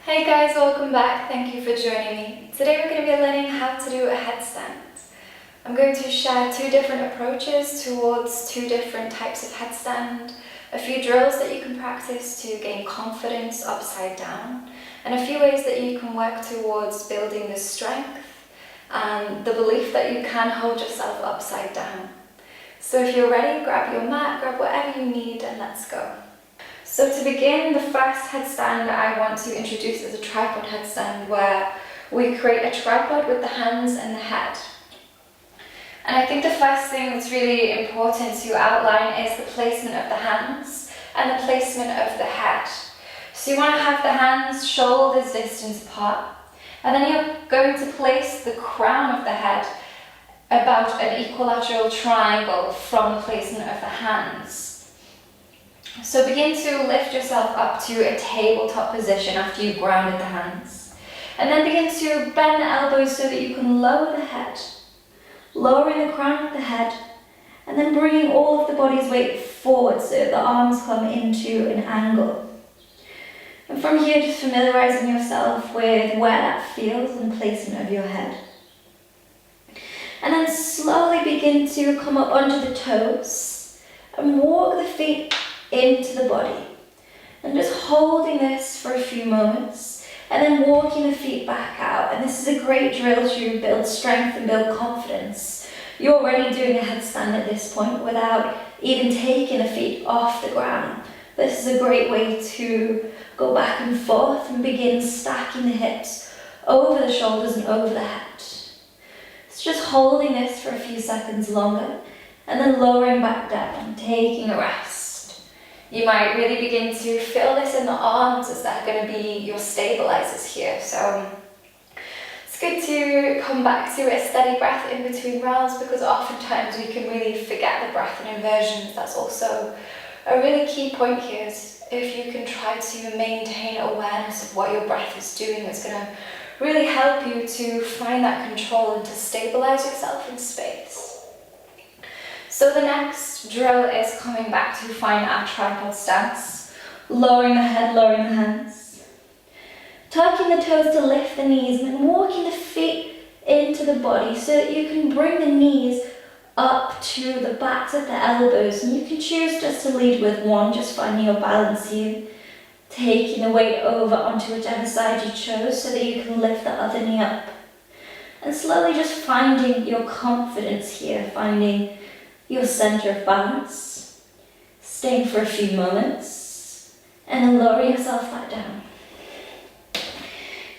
Hey guys, welcome back. Thank you for joining me. Today we're going to be learning how to do a headstand. I'm going to share two different approaches towards two different types of headstand, a few drills that you can practice to gain confidence upside down, and a few ways that you can work towards building the strength and the belief that you can hold yourself upside down. So if you're ready, grab your mat, grab whatever you need, and let's go. So to begin, the first headstand I want to introduce is a tripod headstand where we create a tripod with the hands and the head. And I think the first thing that's really important to outline is the placement of the hands and the placement of the head. So you want to have the hands shoulders distance apart, and then you're going to place the crown of the head about an equilateral triangle from the placement of the hands. So begin to lift yourself up to a tabletop position after you've grounded the hands. And then begin to bend the elbows so that you can lower the head, lowering the crown of the head, and then bringing all of the body's weight forward so that the arms come into an angle. And from here, just familiarizing yourself with where that feels and placement of your head. And then slowly begin to come up onto the toes and walk the feet into the body, and just holding this for a few moments and then walking the feet back out. And this is a great drill to build strength and build confidence. You're already doing a headstand at this point without even taking the feet off the ground. This is a great way to go back and forth and begin stacking the hips over the shoulders and over the head. So just holding this for a few seconds longer and then lowering back down, taking a rest. You might really begin to feel this in the arms as they're going to be your stabilizers here. So it's good to come back to a steady breath in between rounds, because oftentimes we can really forget the breath in inversions. That's also a really key point here, is if you can try to maintain awareness of what your breath is doing, it's going to really help you to find that control and to stabilize yourself in space. So the next drill is coming back to find our tripod stance, lowering the head, lowering the hands, tucking the toes to lift the knees, and then walking the feet into the body so that you can bring the knees up to the backs of the elbows. And you can choose just to lead with one, just finding your balance here, taking the weight over onto whichever side you chose so that you can lift the other knee up. And slowly just finding your confidence here, finding your center of balance, staying for a few moments, and then lowering yourself back down.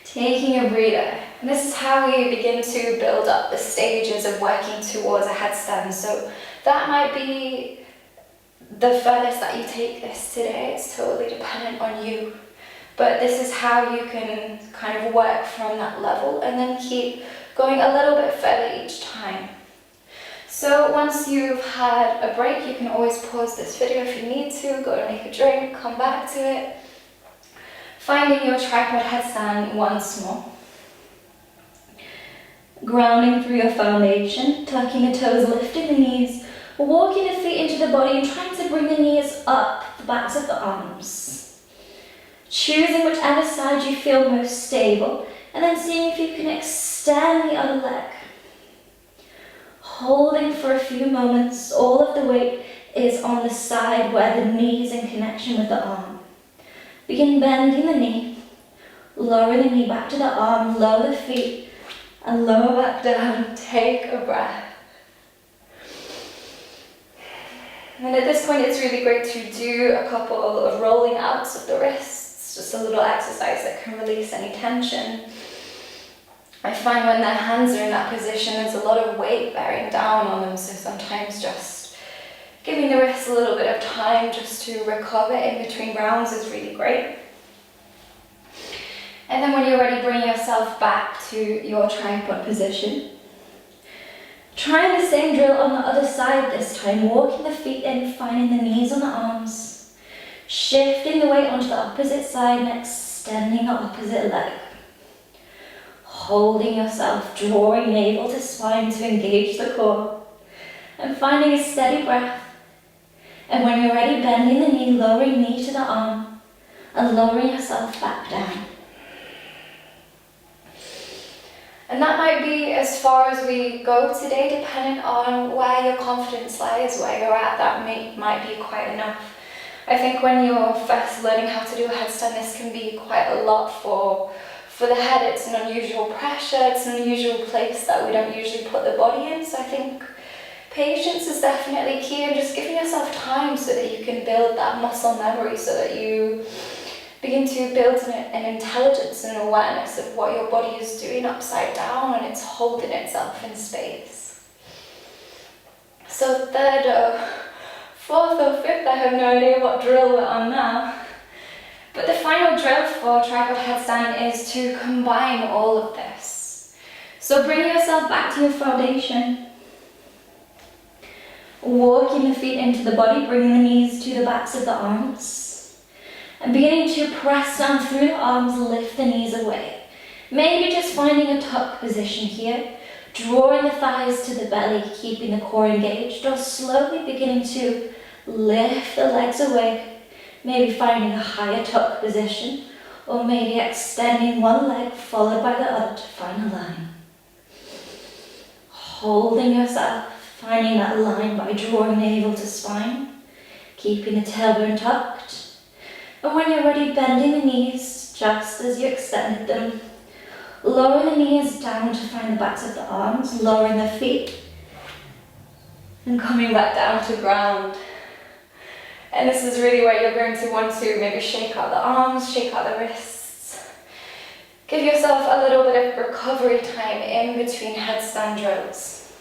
Taking a breather. And this is how we begin to build up the stages of working towards a headstand. So that might be the furthest that you take this today. It's totally dependent on you. But this is how you can kind of work from that level and then keep going a little bit further each time. So once you've had a break, you can always pause this video if you need to, go to make a drink, come back to it. Finding your tripod headstand once more. Grounding through your foundation, tucking the toes, lifting the knees, walking the feet into the body and trying to bring the knees up the backs of the arms. Choosing whichever side you feel most stable, and then seeing if you can extend the other leg. Holding for a few moments, all of the weight is on the side where the knee is in connection with the arm. Begin bending the knee, lower the knee back to the arm, lower the feet, and lower back down. Take a breath. And at this point, it's really great to do a couple of rolling outs of the wrists, just a little exercise that can release any tension. I find when their hands are in that position, there's a lot of weight bearing down on them, so sometimes just giving the wrists a little bit of time just to recover in between rounds is really great. And then when you're ready, bring yourself back to your tripod position. Trying the same drill on the other side this time, walking the feet in, finding the knees on the arms, shifting the weight onto the opposite side and extending the opposite leg. Holding yourself, drawing navel to spine to engage the core, and finding a steady breath. And when you're ready, bending the knee, lowering knee to the arm, and lowering yourself back down. And that might be as far as we go today, depending on where your confidence lies, where you're at. That might be quite enough. I think when you're first learning how to do a headstand, this can be quite a lot for the head. It's an unusual pressure, it's an unusual place that we don't usually put the body in. So I think patience is definitely key, and just giving yourself time so that you can build that muscle memory, so that you begin to build an intelligence and awareness of what your body is doing upside down, and it's holding itself in space. So third or fourth or fifth, I have no idea what drill we're on now. But the final drill for tripod headstand is to combine all of this. So bring yourself back to your foundation. Walking the feet into the body, bringing the knees to the backs of the arms. And beginning to press down through the arms, lift the knees away. Maybe just finding a tuck position here, drawing the thighs to the belly, keeping the core engaged, or slowly beginning to lift the legs away, maybe finding a higher tuck position, or maybe extending one leg followed by the other to find a line. Holding yourself, finding that line by drawing navel to spine, keeping the tailbone tucked. And when you're ready, bending the knees just as you extended them. Lowering the knees down to find the backs of the arms, lowering the feet, and coming back down to ground. And this is really where you're going to want to maybe shake out the arms, shake out the wrists. Give yourself a little bit of recovery time in between headstand drills.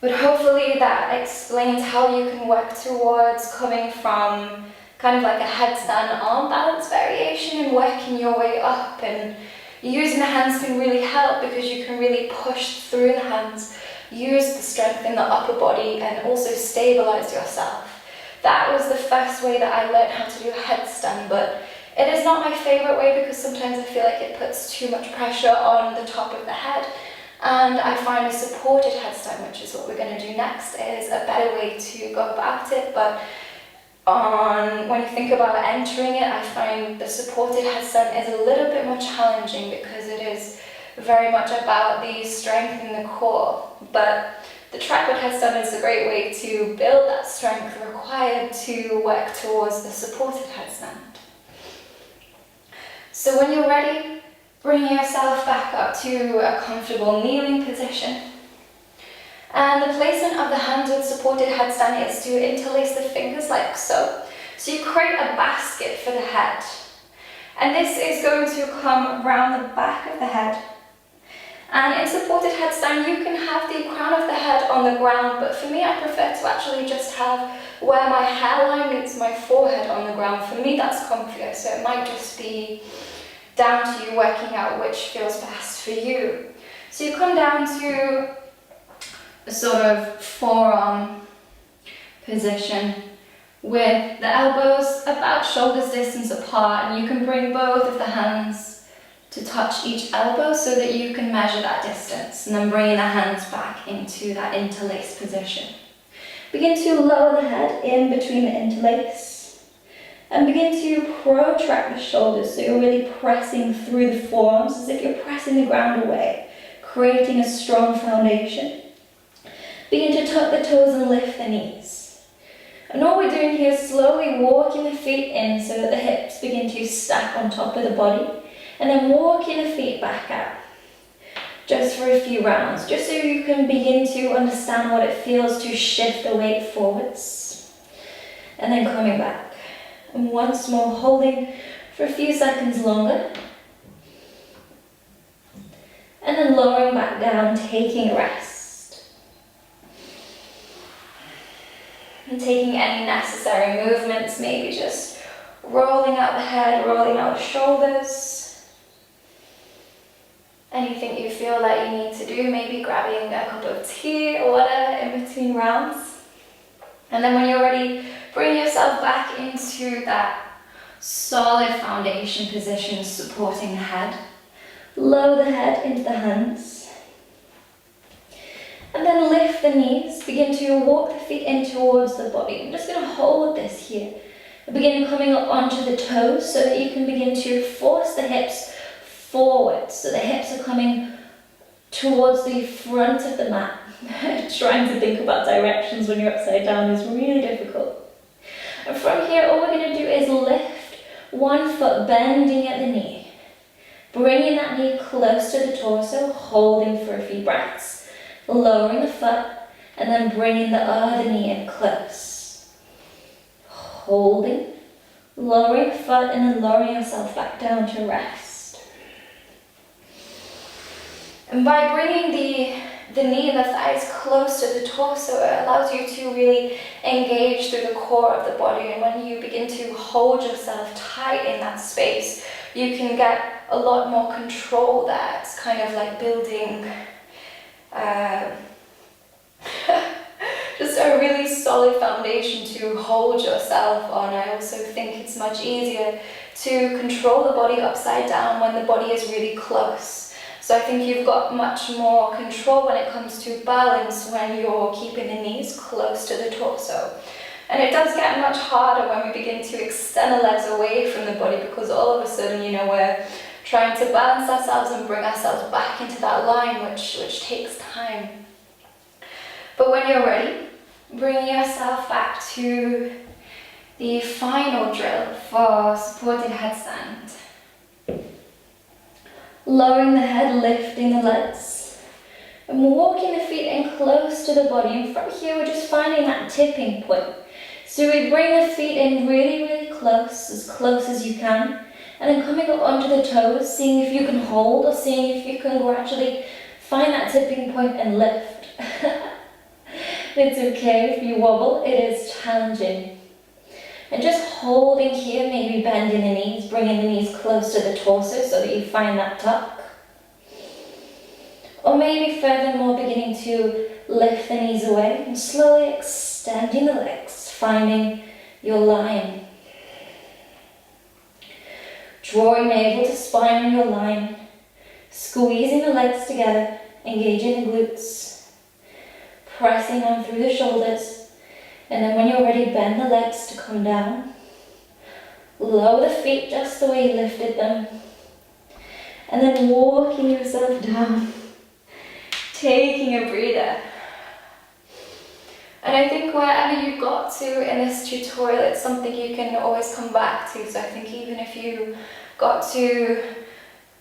But hopefully that explains how you can work towards coming from kind of like a headstand arm balance variation and working your way up, and using the hands can really help because you can really push through the hands, use the strength in the upper body, and also stabilize yourself. That was the first way that I learned how to do a headstand, but it is not my favorite way because sometimes I feel like it puts too much pressure on the top of the head, and I find a supported headstand, which is what we're going to do next, is a better way to go about it. But when you think about entering it, I find the supported headstand is a little bit more challenging because it is very much about the strength in the core. But the tripod headstand is a great way to build that strength required to work towards the supported headstand. So when you're ready, bring yourself back up to a comfortable kneeling position. And the placement of the hands with supported headstand is to interlace the fingers like so. So you create a basket for the head. And this is going to come around the back of the head. And in supported headstand, you can have the crown of the head on the ground, but for me, I prefer to actually just have where my hairline meets my forehead on the ground. For me, that's comfier, so it might just be down to you working out which feels best for you. So you come down to a sort of forearm position with the elbows about shoulders distance apart, and you can bring both of the hands to touch each elbow so that you can measure that distance, and then bringing the hands back into that interlaced position. Begin to lower the head in between the interlace and begin to protract the shoulders, so you're really pressing through the forearms as if you're pressing the ground away, creating a strong foundation. Begin to tuck the toes and lift the knees. And all we're doing here is slowly walking the feet in so that the hips begin to stack on top of the body, and then walking the feet back out. Just for a few rounds, just so you can begin to understand what it feels to shift the weight forwards. And then coming back. And once more, holding for a few seconds longer. And then lowering back down, taking a rest. And taking any necessary movements, maybe just rolling out the head, rolling out the shoulders. Anything you feel that you need to do, maybe grabbing a cup of tea or whatever in between rounds. And then when you're ready, bring yourself back into that solid foundation position, supporting the head. Lower the head into the hands. And then lift the knees, begin to walk the feet in towards the body. I'm just going to hold this here. Begin coming up onto the toes so that you can begin to force the hips forward. So the hips are coming towards the front of the mat. Trying to think about directions when you're upside down is really difficult. And from here, all we're going to do is lift one foot, bending at the knee. Bringing that knee close to the torso, holding for a few breaths. Lowering the foot, and then bringing the other knee in close. Holding, lowering the foot, and then lowering yourself back down to rest. And by bringing the knee and the thighs close to the torso, it allows you to really engage through the core of the body. And when you begin to hold yourself tight in that space, you can get a lot more control there. It's kind of like building just a really solid foundation to hold yourself on. I also think it's much easier to control the body upside down when the body is really close. So I think you've got much more control when it comes to balance when you're keeping the knees close to the torso. And it does get much harder when we begin to extend the legs away from the body, because all of a sudden, you know, we're trying to balance ourselves and bring ourselves back into that line, which takes time. But when you're ready, bring yourself back to the final drill for supported headstand. Lowering the head, lifting the legs, and walking the feet in close to the body. And from here, we're just finding that tipping point. So we bring the feet in really, really close as you can, and then coming up onto the toes, seeing if you can hold or seeing if you can gradually find that tipping point and lift. It's okay if you wobble, it is challenging. And just holding here, maybe bending the knees, bringing the knees close to the torso so that you find that tuck. Or maybe furthermore, beginning to lift the knees away and slowly extending the legs, finding your line. Drawing navel to spine in your line, squeezing the legs together, engaging the glutes, pressing on through the shoulders. And then when you're ready, bend the legs to come down. Lower the feet just the way you lifted them. And then walking yourself down. Taking a breather. And I think wherever you got to in this tutorial, it's something you can always come back to. So I think even if you got to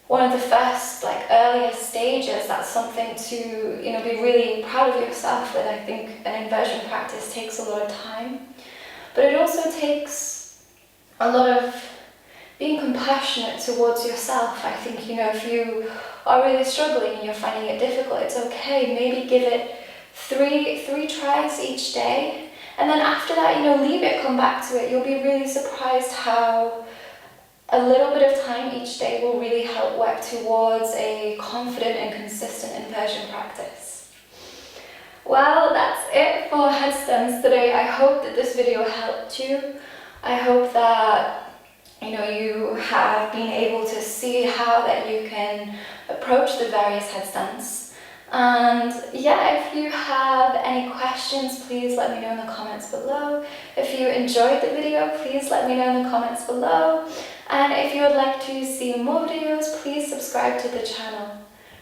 one of the first, earlier stages, that's something to, be really proud of yourself with. I think an inversion practice takes a lot of time, but it also takes a lot of being compassionate towards yourself. I think, if you are really struggling and you're finding it difficult, it's okay. Maybe give it three tries each day, and then after that, leave it, come back to it. You'll be really surprised how a little bit of time each day will really help work towards a confident and consistent inversion practice. Well, that's it for headstands today. I hope that this video helped you. I hope that you have been able to see how that you can approach the various headstands. And yeah, if you have any questions, please let me know in the comments below. If you enjoyed the video, please let me know in the comments below. And if you would like to see more videos, please subscribe to the channel.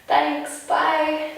Thanks, bye!